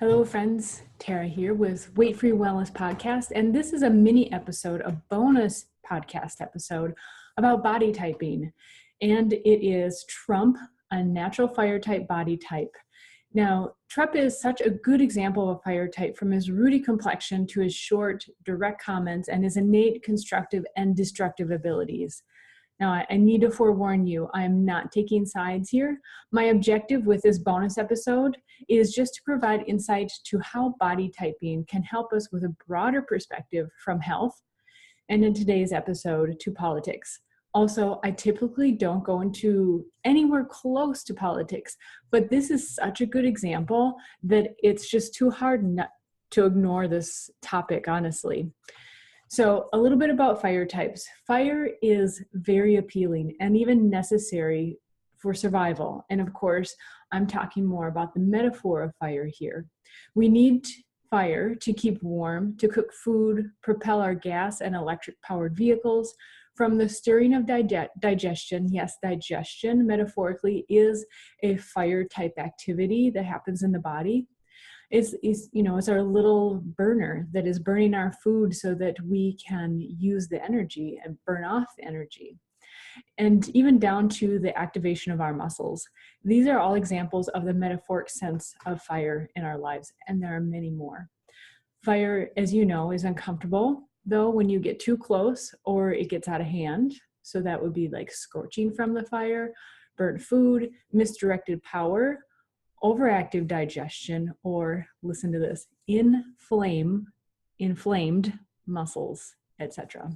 Hello, friends. Tara here with Weight Free Wellness Podcast, and this is a mini episode, a bonus podcast episode about body typing, and it is Trump, a natural fire type body type. Now, Trump is such a good example of a fire type, from his ruddy complexion to his short, direct comments and his innate constructive and destructive abilities. Now, I need to forewarn you, I am not taking sides here. My objective with this bonus episode is just to provide insight to how body typing can help us with a broader perspective from health, and in today's episode, to politics. Also, I typically don't go into anywhere close to politics, but this is such a good example that it's just too hard not to ignore this topic, honestly. So a little bit about fire types. Fire is very appealing and even necessary for survival. And of course, I'm talking more about the metaphor of fire here. We need fire to keep warm, to cook food, propel our gas and electric powered vehicles. From the stirring of digestion, yes, digestion metaphorically is a fire type activity that happens in the body. It's our little burner that is burning our food so that we can use the energy and burn off the energy. And even down to the activation of our muscles. These are all examples of the metaphoric sense of fire in our lives, and there are many more. Fire, as you know, is uncomfortable, though, when you get too close or it gets out of hand. So that would be like scorching from the fire, burnt food, misdirected power, overactive digestion, or, listen to this, inflamed muscles, etc.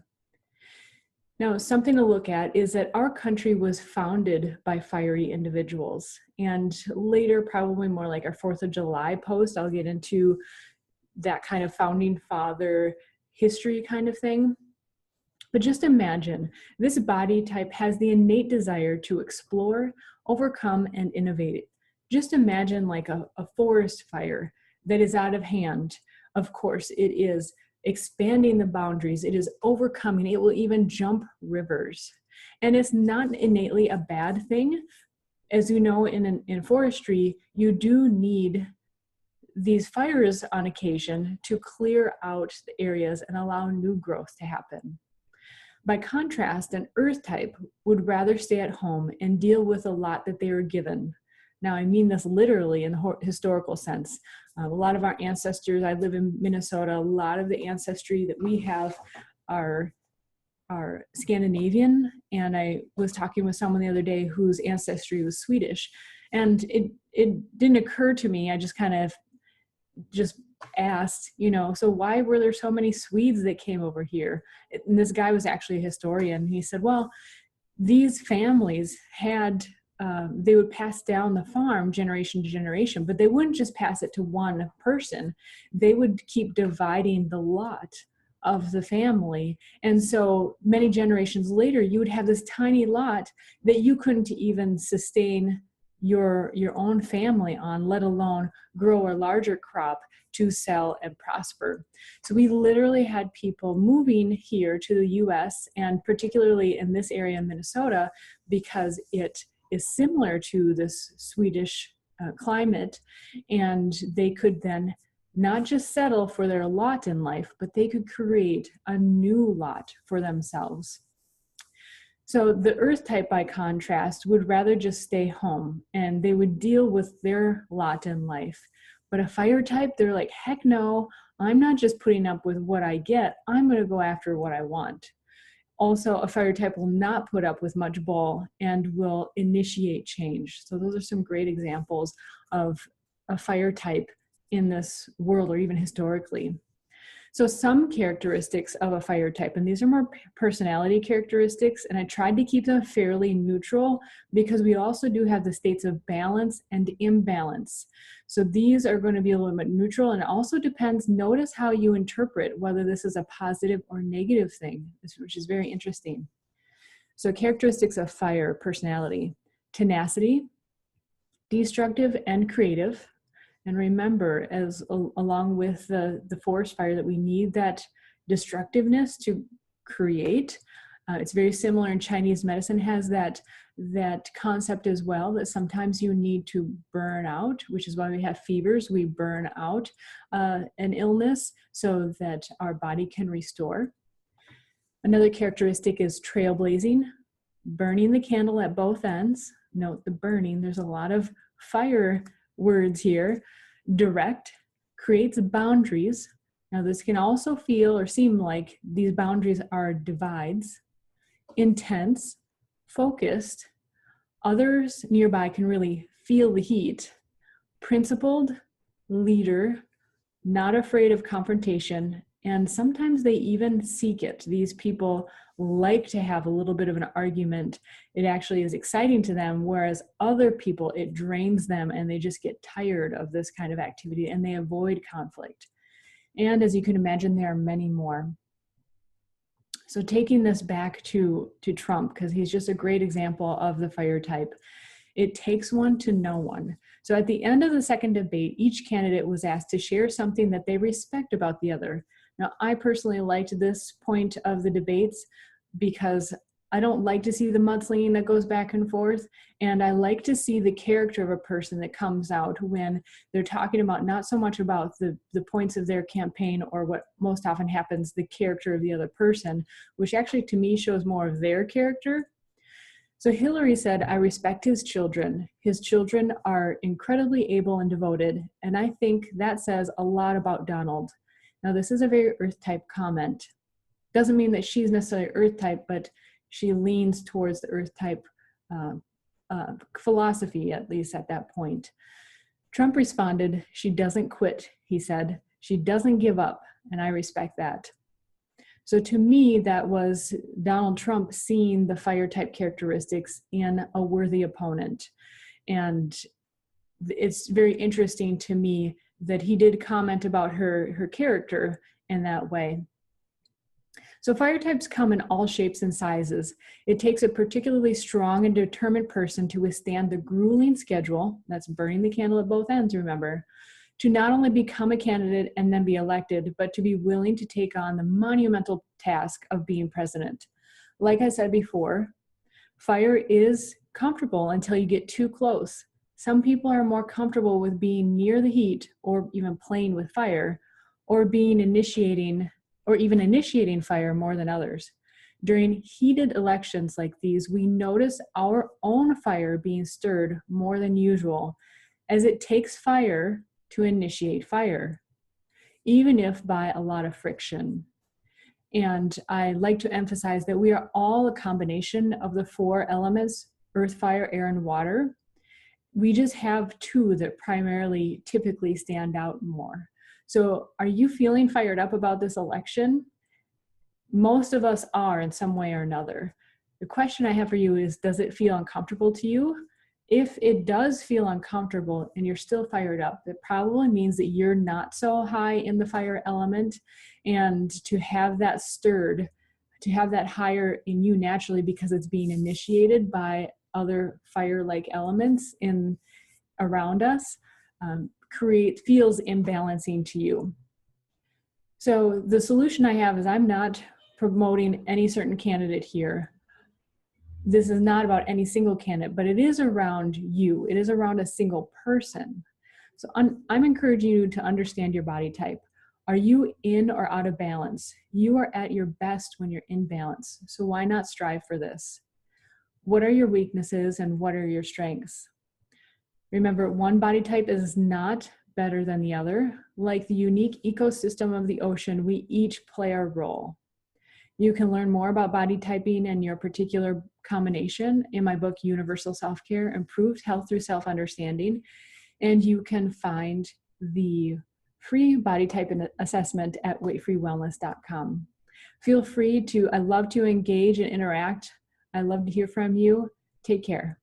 Now, something to look at is that our country was founded by fiery individuals. And later, probably more like our 4th of July post, I'll get into that kind of founding father history kind of thing. But just imagine, this body type has the innate desire to explore, overcome, and innovate. Just imagine like a forest fire that is out of hand. Of course, it is expanding the boundaries. It is overcoming. It will even jump rivers. And it's not innately a bad thing. As you know, in forestry, you do need these fires on occasion to clear out the areas and allow new growth to happen. By contrast, an earth type would rather stay at home and deal with a lot that they were given. Now, I mean this literally in the historical sense. A lot of our ancestors, I live in Minnesota, a lot of the ancestry that we have are Scandinavian. And I was talking with someone the other day whose ancestry was Swedish. And it didn't occur to me, I just kind of asked, so why were there so many Swedes that came over here? And this guy was actually a historian. He said, well, these families had they would pass down the farm generation to generation, but they wouldn't just pass it to one person. They would keep dividing the lot of the family. And so many generations later, you would have this tiny lot that you couldn't even sustain your own family on, let alone grow a larger crop to sell and prosper. So we literally had people moving here to the US, and particularly in this area in Minnesota, because it is similar to this Swedish climate, and they could then not just settle for their lot in life, but they could create a new lot for themselves. So the earth type, by contrast, would rather just stay home and they would deal with their lot in life. But a fire type, they're like, heck no, I'm not just putting up with what I get, I'm going to go after what I want. Also, a fire type will not put up with much bull and will initiate change. So those are some great examples of a fire type in this world, or even historically. So some characteristics of a fire type, and these are more personality characteristics, and I tried to keep them fairly neutral because we also do have the states of balance and imbalance. So these are going to be a little bit neutral, and it also depends, notice how you interpret whether this is a positive or negative thing, which is very interesting. So characteristics of fire personality: tenacity, destructive and creative. And remember, along with the forest fire, that we need that destructiveness to create, It's very similar in Chinese medicine, has that concept as well, that sometimes you need to burn out, which is why we have fevers. We burn out an illness so that our body can restore. Another characteristic is trailblazing, burning the candle at both ends. Note the burning, there's a lot of fire words here. Direct, creates boundaries. Now this can also feel or seem like these boundaries are divides. Intense, focused, others nearby can really feel the heat. Principled, leader, not afraid of confrontation, and sometimes they even seek it. These people like to have a little bit of an argument. It actually is exciting to them, whereas other people, it drains them and they just get tired of this kind of activity and they avoid conflict. And as you can imagine, there are many more. So taking this back to Trump, because he's just a great example of the fire type, it takes one to know one. So at the end of the second debate, each candidate was asked to share something that they respect about the other. Now, I personally liked this point of the debates because I don't like to see the mudslinging that goes back and forth, and I like to see the character of a person that comes out when they're talking about not so much about the points of their campaign or what most often happens, the character of the other person, which actually to me shows more of their character. So Hillary said, "I respect his children. His children are incredibly able and devoted, and I think that says a lot about Donald." Now, this is a very earth type comment. Doesn't mean that she's necessarily earth type, but she leans towards the earth type philosophy, at least at that point. Trump responded, "She doesn't quit," he said. "She doesn't give up, and I respect that." So to me, that was Donald Trump seeing the fire type characteristics in a worthy opponent. And it's very interesting to me that he did comment about her character in that way. So fire types come in all shapes and sizes. It takes a particularly strong and determined person to withstand the grueling schedule, that's burning the candle at both ends, remember, to not only become a candidate and then be elected, but to be willing to take on the monumental task of being president. Like I said before, fire is comfortable until you get too close. Some people are more comfortable with being near the heat or even playing with fire or being initiating fire more than others. During heated elections like these, we notice our own fire being stirred more than usual, as it takes fire to initiate fire, even if by a lot of friction. And I like to emphasize that we are all a combination of the four elements: earth, fire, air, and water. We just have two that primarily typically stand out more. So are you feeling fired up about this election? Most of us are in some way or another. The question I have for you is, does it feel uncomfortable to you? If it does feel uncomfortable and you're still fired up, it probably means that you're not so high in the fire element, and to have that stirred, to have that higher in you naturally because it's being initiated by other fire-like elements around us, feels imbalancing to you. So the solution I have is, I'm not promoting any certain candidate here. This is not about any single candidate, but it is around you. It is around a single person. So I'm encouraging you to understand your body type. Are you in or out of balance? You are at your best when you're in balance. So why not strive for this? What are your weaknesses and what are your strengths? Remember, one body type is not better than the other. Like the unique ecosystem of the ocean, we each play our role. You can learn more about body typing and your particular combination in my book, You-niversal Self-care, Improved Health Through Self-Understanding. And you can find the free body type assessment at weightfreewellness.com. Feel free to, I love to engage and interact. I love to hear from you. Take care.